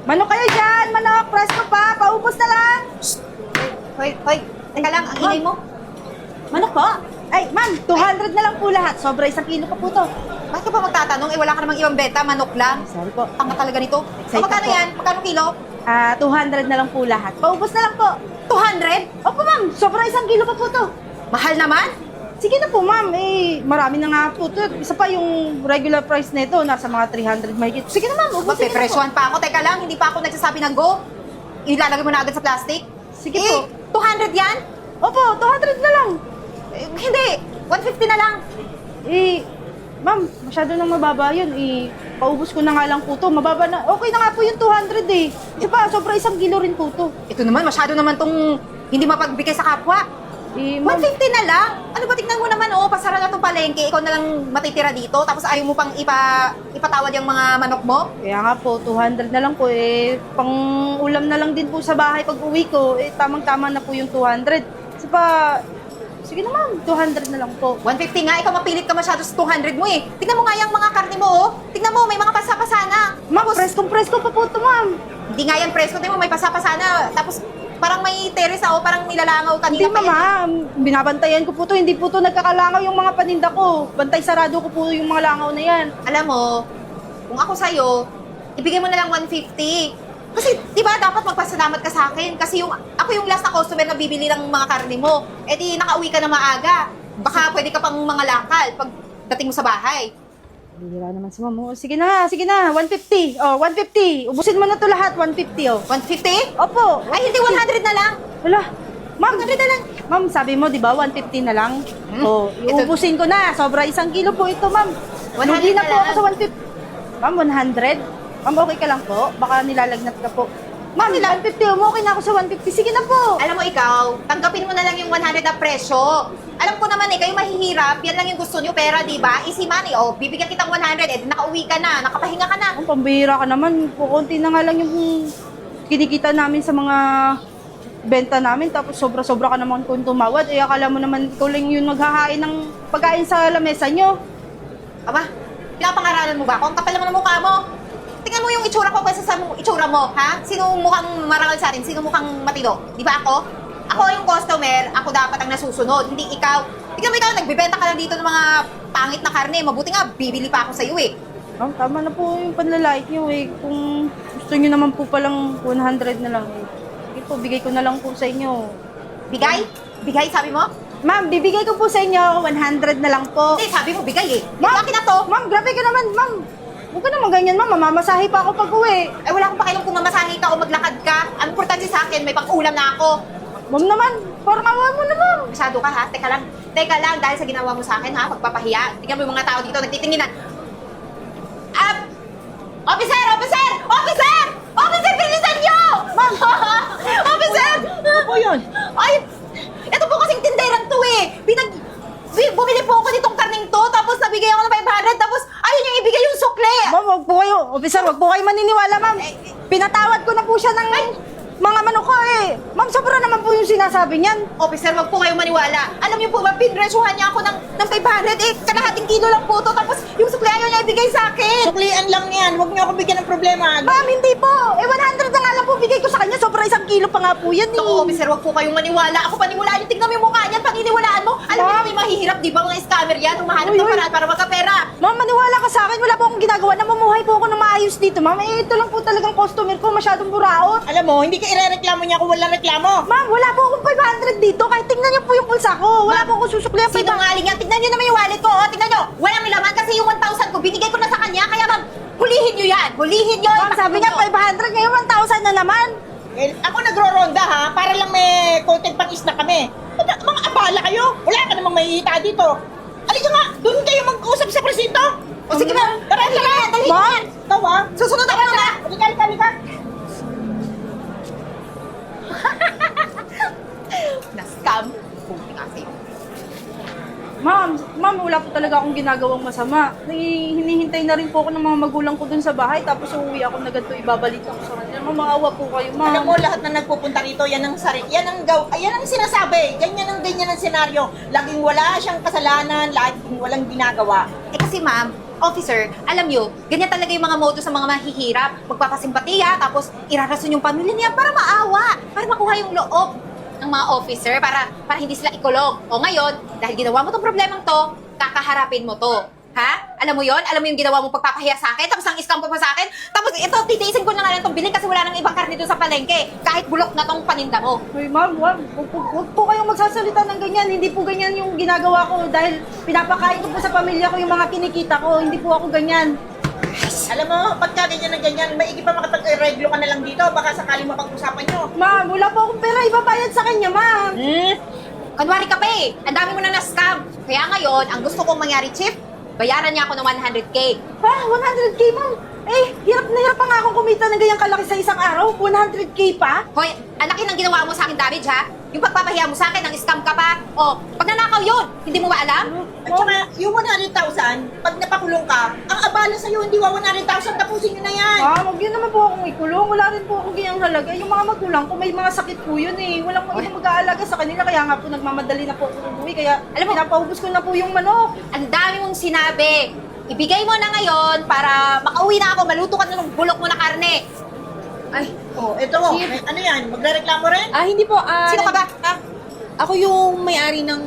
Manok kayo dyan! Manok! Presto pa! Paubos na lang! Hoy, teka lang, ang ingay mo. Manok po? Ay, ma'am, 200 na lang po lahat. Sobra 1 kilo pa po to. Bakit ka pa magtatanong? Eh, wala ka namang ibang benta, manok lang. Sorry po. Tanga talaga nito. Excited Magkano po. yan? Magkano kilo? 200 na lang po lahat. Paubos na lang po. 200? Opo, ma'am. Sobra 1 kilo pa po to. Mahal naman? Sige na po, ma'am. Eh, marami na nga po to. Isa pa yung regular price nito, nasa mga 300 mahigit. Sige na, ma'am. Ubusin niyo na po. Magpepresyohan pa ako. Teka lang, hindi pa ako nagsasabi ng go. Ilalagay mo na agad sa plastic. Sige eh, po. 200 yan? Opo, 200 na lang. Eh, hindi. 150 na lang. Eh, ma'am, masyado nang mababa yun. Eh, paubos ko na nga lang po to. Mababa na. Okay na nga po yung 200 eh. Isa pa, sobra 1 kilo rin po to. Ito naman, masyado naman tong hindi mapagbigay sa kapwa. Eh, ma'am, 150 na lang? Ano ba, tignan mo naman, oh, pasara na tong palengke, ikaw na lang matitira dito, tapos ayaw mo pang ipatawad yung mga manok mo? kaya nga po, 200 na lang po. Eh, pang ulam na lang din po sa bahay pag uwi ko. Eh, tamang-tama na po yung 200. Isa pa, sige na ma'am, 200 na lang po. 150 nga, ikaw mapilit ka masyado sa 200 mo eh. Tignan mo nga yung mga karne mo, oh. Tignan mo, may mga pasa-pasa na. Ma'am, presko pa po to, ma'am. Hindi nga yan presko, tignan mo, may pasa-pasa na. Tapos, parang may terrace, oh, parang nilalangaw Hindi, kanina pa yan. ma'am. Binabantayan ko po to. Hindi po to nagkakalangaw yung mga paninda ko. Bantay sarado ko po yung mga langaw na yan. Alam mo, kung ako sa'yo, ibigay mo na lang 150. Kasi, di ba, dapat magpasalamat ka sa akin. Kasi ako yung last na customer na bibili ng mga karne mo. Eh di, nakauwi ka na maaga. Baka pwede ka pang mga lakal pag dating mo sa bahay. Bihira naman si ma'am. Oh, sige na, 150. Oh, 150. Ubusin mo na to lahat, 150 oh. 150? Opo. Ay, hindi, 100 na lang. Wala. Ma'am, 100 na lang. Ma'am, sabi mo, di ba, 150 na lang? Oh, Ito- iubusin ko na. Sobra 1 kilo po ito, ma'am. 100 Lugi na na po ako lang. sa 150. Ma'am, 100? Ma'am, okay ka lang po? Baka nilalagnat ka po. Ma'am, 150. Okay na ako sa 150. Sige na po. Alam mo ikaw, tanggapin mo na lang yung 100 na presyo. Alam ko naman eh, kayo mahihirap, yan lang yung gusto nyo, pera, di ba? Easy money, oh, bibigyan kitang 100, eh, nakauwi ka na, nakapahinga ka na. Ang pambihira ka naman. Kukunti na nga lang yung kinikita namin sa mga benta namin. Tapos sobra-sobra ka naman kung tumawad. Eh, akala mo naman ikaw lang yung maghahain ng pagkain sa lamesa nyo. Aba, pinapangaralan mo ba ako? Ang kapal naman ng mukha mo. Tingnan mo yung itsura ko kaysa sa itsura mo, ha? Sino mukhang marangal sa atin? Sino mukhang matino? Di ba ako? Ako yung customer, ako dapat ang nasusunod, hindi ikaw. Tingnan mo ikaw, nagbibenta ka lang dito ng mga pangit na karne. Mabuti nga, bibili pa ako sa iyo eh. Ma'am, tama na po yung panlalait nyo eh. Kung gusto nyo naman po palang 100 na lang eh. Sige po, bigay ko na lang po sa inyo. Bigay? Bigay, sabi mo? Ma'am, bibigay ko po sa inyo 100 na lang po. Hindi, sabi mo bigay eh. Ma'am, Akin na to. Ma'am, grabe ka naman, ma'am. Huwag ka naman ganyan, ma'am. Mamamasahe pa ako pag uwi. Eh, wala akong pakialam kung mamasahe ka o maglakad ka. Ang importante sa akin, may pang-ulam na ako. Ma'am naman, parang awa mo na, ma'am. Masyado ka ha? Teka lang, dahil sa ginawa mo sa akin ha, pagpapahiya. Tingnan mo yung mga tao dito, nagtitinginan. Officer! Officer! Officer! Officer, bilisan niyo! Ma'am! Officer! Ano po yun? Ay! Ito po kasing tinderan to eh! Bumili po ako nitong karning to, tapos nabigay ako ng 500, tapos ayun yung ibigay yung sukle! Ma'am, wag po kayo. Officer, wag po kayo maniniwala, ma'am. Pinatawad ko na po siya ng mga manok ko eh. Ma'am, sobra naman po yung sinasabi niyan. Officer, wag po kayong maniwala. Alam niyo po ba, pinresuhan niya ako ng 500, eh, kalahating kilo lang po to, tapos yung sukle ayaw niya ibigay sa akin! Suklian lang yan. Huwag niyo ako bigyan ng problema. Ma'am, hindi po. Eh, 100 na nga lang po bigay ko sa kanya. Sobra 1 kilo pa nga po yan eh. Naku, officer, wag po kayong maniwala. Ako paniwalaan niyo. Tignan mo yung mukha niyan. Paniniwalaan mo. Alam mo may mahihirap, di ba? Mga scammer yan. Humahanap Uy, ng uy. paraan para magkapera. Ma'am, maniwala ka sa akin. Wala po akong ginagawa. Namumuhay po ako ng maayos dito, ma'am. Eh, ito lang po talagang customer ko. Masyadong buraot. Alam mo, hindi ka irereklamo niya kung walang reklamo. Ma'am, wala po akong 500 dito. Kahit tingnan niyo po yung pulsa ko. Wala po akong susukli. Sinungaling yan. Tignan niyo naman yung wallet ko. Oh, tignan niyo. Walang laman kasi yung 1,000 ko, binigay ko na sa kanya. Kaya ma'am, hulihin niyo yan. Hulihin niyo. Ma'am, sabi niya 500. Ngayon 1,000 na naman. Eh, ako nagro-ronda ha, para lang may content pang isda kami. Mga abala kayo. Wala ka namang mahihita dito. Alika nga, doon kayo mag-usap sa presinto. O sige ma'am. Tara, tara. Dali Ma'am. yan. Ikaw ha. Susunod ako na. Halika, halika, halika. Na-scam. Buti kasi. Ma'am, wala po talaga akong ginagawang masama. Hinihintay na rin po ako ng mga magulang ko dun sa bahay. Tapos uuwi ako na ganito, ibabalik ako sa kanila. Ma'am, maawa po kayo, ma'am. Alam mo, lahat na nagpupunta rito, yan ang yan ang sinasabi. Ganyan ang senaryo. Laging wala siyang kasalanan, laging walang ginagawa. Eh kasi ma'am, officer, alam nyo, ganyan talaga yung mga modus sa mga mahihirap. Magpapasimpatiya, tapos irarason yung pamilya niya para maawa, para makuha yung loob ng mga officer, para hindi sila ikulong. O ngayon, dahil ginawa mo tong problemang to, kakaharapin mo to. Ha? Alam mo yon? Alam mo yung ginawa mo pagpapahiya sa akin? Tapos ang scam pa sa akin? Tapos ito, titiisin ko na nga lang itong bilhin kasi wala nang ibang karne doon sa palengke. Kahit bulok na tong paninda mo. Uy, ma'am, huwag po kayong magsasalita ng ganyan. Hindi po ganyan yung ginagawa ko dahil pinapakain ko po sa pamilya ko yung mga kinikita ko. Hindi po ako ganyan. Alam mo, pagka ganyan na ganyan, maigi pa makapag-reglo ka na lang dito. Baka sakaling mapag-usapan nyo. Ma'am, wala po akong pera ibabayad sa kanya, ma'am. Kunwari ka pa eh. Ang dami mo na na-scam. Kaya ngayon, ang gusto kong mangyari, Chief, bayaran niya ako ng 100K. Ha? 100K, ma'am? Eh, hirap na hirap pa nga akong kumita ng ganyang kalaki sa isang araw. 100K pa? Hoy, ang laki ng ginawa mo sa akin, damage ha? Yung pagpapahiya mo sa akin, ang scam ka pa. O, pag nanakaw yun, hindi mo ba alam? At saka, yung 100,000, pag napakulong ka, ang abala sa'yo, hindi 100,000, tapusin nyo na yan. Huwag yun naman po akong ikulong. Wala rin po akong ganyang halaga. Yung mga magulang ko, may mga sakit po yun eh. Walang ibang mag-aalaga sa kanila. Kaya nga po, nagmamadali na po ako umuwi. Kaya, Alam mo, pinapaubos ko na po yung manok. ang dami mong sinabi. Ibigay mo na ngayon para makauwi na ako, maluto ka na ng bulok mo na karne. Ay, Oh, eto, Chief. ano yan, magre-reklamo rin? hindi po. Sino ka ba? Ha? Ako yung may-ari ng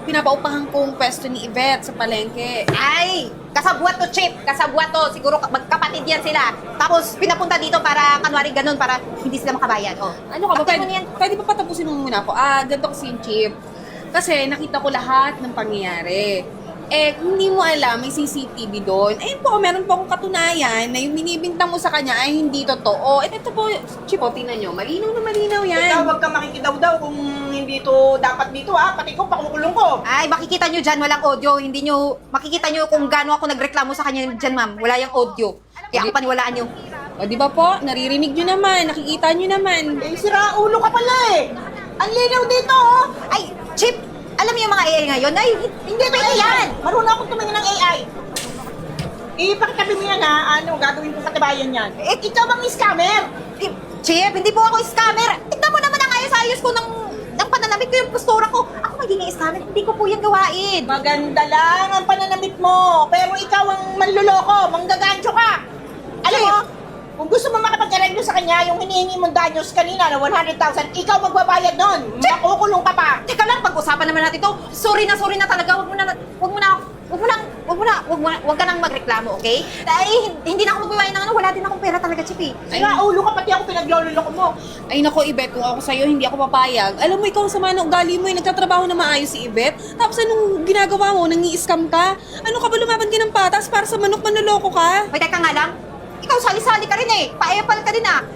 pinapaupahan kong pwesto ni Yvette sa palengke. Ay, kasabwat to, Chip. Kasabwat to. Siguro magkapatid yan sila. Tapos, pinapunta dito para, kanwari ganun, para hindi sila makabayad. Oh. Ano ka ba? Bakit mo niyan? Pwede ba patapusin mo muna ako? Ganito kasi yung Chip. Kasi nakita ko lahat ng pangyayari. Eh, kung hindi mo alam, may CCTV doon. Ayun po, meron po akong katunayan na yung binibintang mo sa kanya ay hindi totoo. Ito po, Chip, tingnan nyo. Malinaw na malinaw yan. Ikaw, huwag kang makikidaw-daw kung hindi to dapat dito pati ko, pakukulong ko. Ay, makikita nyo dyan, walang audio. Hindi nyo, makikita nyo kung gaano ako nagreklamo sa kanya dyan, ma'am. Wala yung audio. Kaya ang paniwalaan nyo. O, di ba po? Naririnig nyo naman, nakikita nyo naman. Eh, sira ulo ka pala eh. Ang linaw dito, Ay, Chip, alam mo yung mga AI ngayon? Ay, hindi ba yan? Marunong akong tumingin ng AI. Ipakitabi mo yan gagawin kong katibayan yan. Eh, ikaw bang scammer? Chip, hindi po ako scammer. Tignan mo naman ang ayos-ayos ko ng pananamit ko, yung postura ko. Ako magiging scammer, hindi ko po yan gawain. Maganda lang ang pananamit mo, pero ikaw ang manluloko, manggagancho ka. Alam mo, kung gusto mo makapag-areglo sa kanya, yung hinihingi mong danyos kanina na 100,000, ikaw magbabayad nun. Makukulong ka pa. Teka lang, pag-usapan naman natin to. Sorry na talaga. Wag ka nang magreklamo, okay? Dahil hindi na ako magbabayad ng wala din akong pera talaga, Chip eh. Sira ulo ka, pati ako pinaglololoko mo. Ay nako, Yvette, kung ako sa'yo, hindi ako papayag. Alam mo, ikaw ang sama ng ugali mo, nagtatrabaho na maayos si Yvette. Tapos anong ginagawa mo? Nangi-scam ka? Ano ka ba, lumaban ka ng patas para sa manok, manloloko ka? May teka nga lang. Ikaw sali-sali ka rin eh. Paepal ka din ah.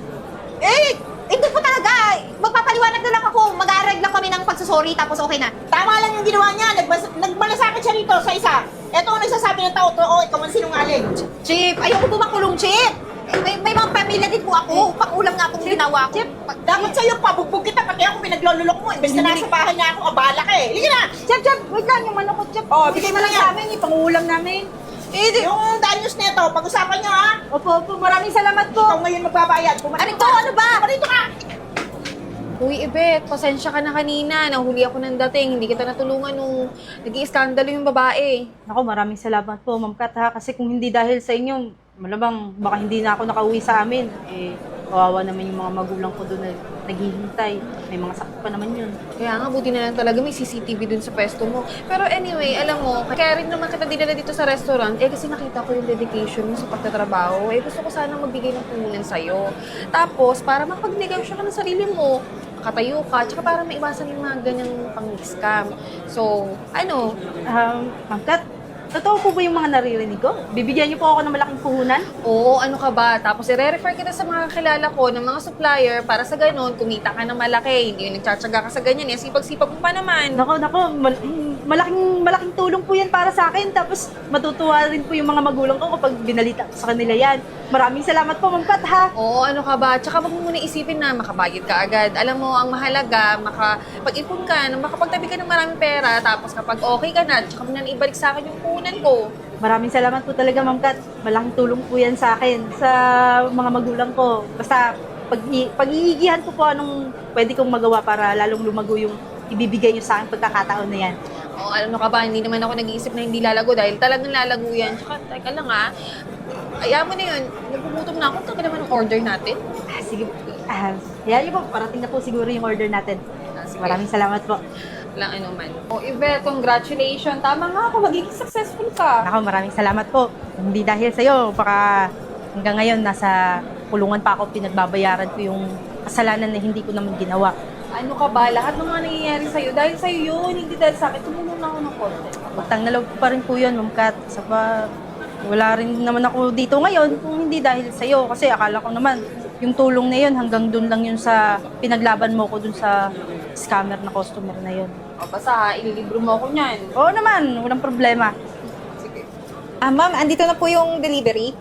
Eh, hindi po talaga. Magpapaliwanag na lang ako. Mag-aaregla lang kami ng pagsusori tapos okay na. Tama lang yung ginawa niya, nagmalasakit siya rito sa isa. Eto ang nagsasabi ng tao, ikaw ang sinungaling. Chip, ayoko po makulong, Chip. May mga pamilya din po ako. Pangulam nga pong ginawa ko. Chip, dapat sa'yo, pabugbog kita, pati ako pinaglololok mo. Imbes na nasa bahay niya ako, abala ka eh. Liga na! Chep, wait lang, yung manok ko, Chep. Oh, Bigay bigay mo mo lang lang sa yan. amin, ipangulam namin. Yung danyos nito, pag-usapan niyo ha. Opo, maraming salamat Ikaw po. ngayon magbabayad. Aring ko, ano ba? Dito ka! Uy, Yvette, pasensya ka na kanina. Nahuli ako ng dating. Hindi kita natulungan nung nag-iiskandalo yung babae. Ako, maraming salamat po, Ma'am Kat, ha. Kasi kung hindi dahil sa inyo, malamang baka hindi na ako nakauwi sa amin. Eh, kawawa naman yung mga magulang ko doon na naghihintay. May mga sakit pa naman yun. Kaya nga, buti na lang talaga may CCTV dun sa pwesto mo. Pero anyway, alam mo, kaya rin naman kita dinala dito sa restaurant, kasi nakita ko yung dedication mo sa pagtatrabaho. Gusto ko sana magbigay ng puhunan sa'yo. Tapos, para makapag-negosyo ka ng sarili mo, makatayo ka, tsaka para maiwasan yung mga ganyang pang-scam. So, Ma'am Kat, totoo po ba yung mga naririnig ko? Bibigyan niyo po ako ng malaking puhunan? oo, ano ka ba? Tapos i-refer kita sa mga kilala ko ng mga supplier para sa ganun, kumita ka ng malaki. Hindi yung nagtsatsaga ka sa ganyan. Sipag-sipag mo pa naman. Nako, malaking tulong po yan para sa akin. Tapos matutuwa rin po yung mga magulang ko kapag binalita ko sa kanila yan. Maraming salamat po, Ma'am Kat, ha? Oo, ano ka ba? Tsaka wag mo muna isipin na makabayad ka agad. Alam mo, ang mahalaga, makapag-ipon ka, makapagtabi ka ng maraming pera, tapos kapag okay ka na, tsaka mo na ibalik sa akin yung puhunan ko. Maraming salamat po talaga, Ma'am Kat. Malaking tulong po yan sa akin, sa mga magulang ko. Basta, pag-iigihan ko po anong pwede kong magawa para lalong lumago yung ibibigay niyo sa akin pagkakataon na yan. Oh, ano ka ba? Hindi naman ako nag-iisip na hindi lalago dahil talagang lalago yan. Tsaka, teka lang ha. Ayaw mo na yun. Nagugutom na ako. Taka naman ang order natin. Sige po. Yan po, parating na po siguro yung order natin. Sige. Maraming salamat po. Walang ano man. Oh, Yvette, congratulations. Tama nga ako. Magiging successful ka. Ako, maraming salamat po. Hindi dahil sa'yo, baka hanggang ngayon nasa kulungan pa ako, pinagbabayaran ko yung kasalanan na hindi ko naman ginawa. Ano ka ba? Lahat ng mga nangyayari sa'yo. Dahil sa'yo yun. Hindi dahil sa'kin. Tumulong na ako ng konti. Utang na loob ko pa rin po yun, Ma'am Kat. Saka wala rin naman ako dito ngayon kung hindi dahil sa'yo. Kasi akala ko naman, yung tulong na yun, hanggang dun lang yun sa pinaglaban mo ko dun sa scammer na customer na yun. O, basta ha, ililibro mo ako niyan. Oo naman, walang problema. Sige. Ma'am, andito na po yung delivery.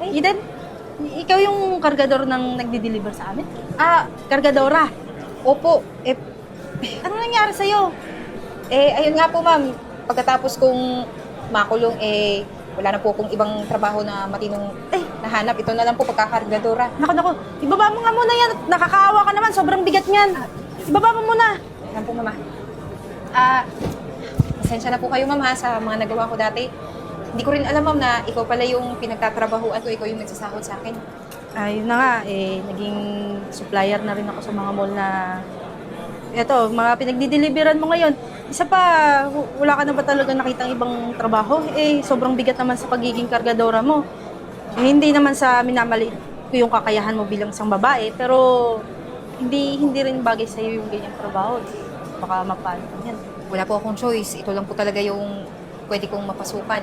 Eden, ikaw yung kargador ng nagdi-deliver sa amin? Kargadora. Opo, Ano nangyari sa'yo? ayun nga po ma'am, pagkatapos kong makulong, wala na po akong ibang trabaho na matinong nahanap. Ito na lang po pagkakargadora. Naku, ibaba mo nga muna yan. Nakakaawa ka naman, sobrang bigat niyan. Ibaba mo muna. Ayan po mama. Pasensya na po kayo ma'am ha sa mga nagawa ko dati. Hindi ko rin alam ma'am na ikaw pala yung pinagtatrabahuan ko, ikaw yung nagsasahod sa akin. Ayun na nga, naging supplier na rin ako sa mga mall na eto, mga pinagdi-deliveran mo ngayon. Isa pa, wala ka na ba talaga nakitang ibang trabaho? Sobrang bigat naman sa pagiging kargadora mo. Hindi naman sa minamaliit ko yung kakayahan mo bilang isang babae, pero hindi rin bagay sa'yo yung ganyang trabaho. Baka mapano ka yan. Wala po akong choice. Ito lang po talaga yung pwede kong mapasukan.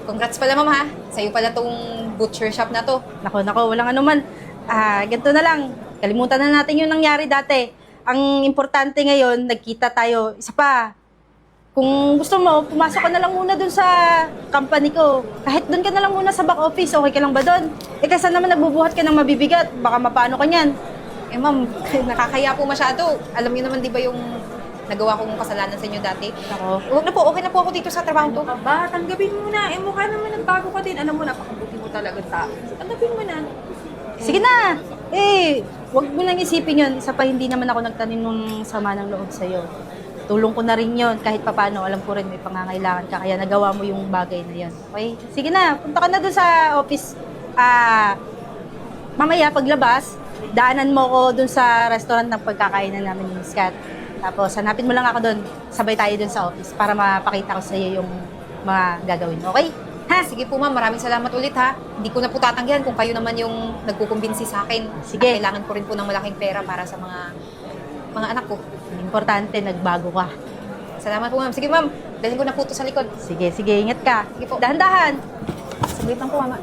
Congrats pala ma'am ha. Sa'yo pala tong butcher shop na to. Nako, walang anuman. Ganito na lang. Kalimutan na natin yung nangyari dati. Ang importante ngayon, nagkita tayo. Isa pa, kung gusto mo, pumasok ka na lang muna dun sa company ko. Kahit dun ka na lang muna sa back office, okay ka lang ba dun? Kaysa naman nagbubuhat ka ng mabibigat, baka mapaano ka niyan. Ma'am, nakakaya po masyado. Alam niyo naman di ba yung nagawa kong kasalanan sa inyo dati? Ako, Huwag na po, okay na po ako dito sa trabaho to. Ba, tanggapin mo na. Mukha naman nagbago ka din. Alam mo, napakabuti mo talaga tao. Tanggapin mo na. sige na! Wag mo nang isipin yun. Isa pa, hindi naman ako nagtanim ng sama ng loob sa'yo. Tulong ko na rin yun. Kahit papano, alam ko rin may pangangailangan ka. Kaya nagawa mo yung bagay na yun. Okay? Sige na, punta ka na doon sa office. Mamaya, paglabas, daanan mo ko doon sa restaurant ng pagkakainan namin ni Miss Kat. Tapos, hanapin mo lang ako doon. Sabay tayo doon sa office para mapakita ko sa iyo yung mga gagawin mo. Okay? Ha, sige po ma'am, maraming salamat ulit ha. Hindi ko na po tatanggihan kung kayo naman yung nagkukumbinsi sa akin. Sige. Kailangan ko rin po ng malaking pera para sa mga anak ko. Importante, nagbago ka. Salamat po ma'am. Sige ma'am, dalhin ko na po ito sa likod. Sige, ingat ka. Sige po. Dahan-dahan. Saglit lang po mama.